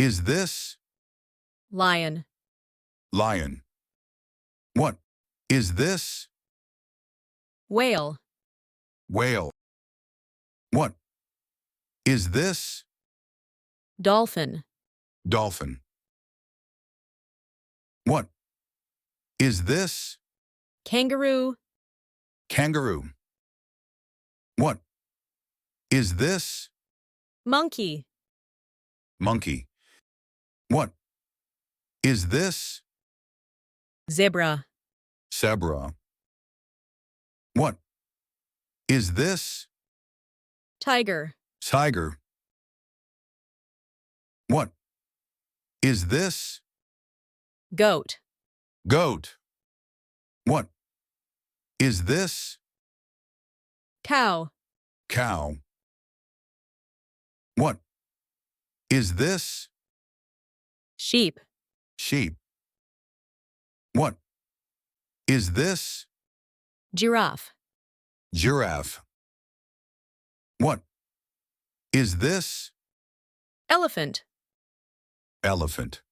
is this? Lion. Lion. What is this? Whale. Whale. What is this? Dolphin. Dolphin. What is this? Kangaroo. Kangaroo. What is this? Monkey. Monkey. What is this? Zebra. Zebra. What is this? Tiger. Tiger. What is this? Goat. Goat. What is this? Cow. Cow. What is this? Sheep. Sheep. What is this? Giraffe. Giraffe. What is this? Elephant. Elephant.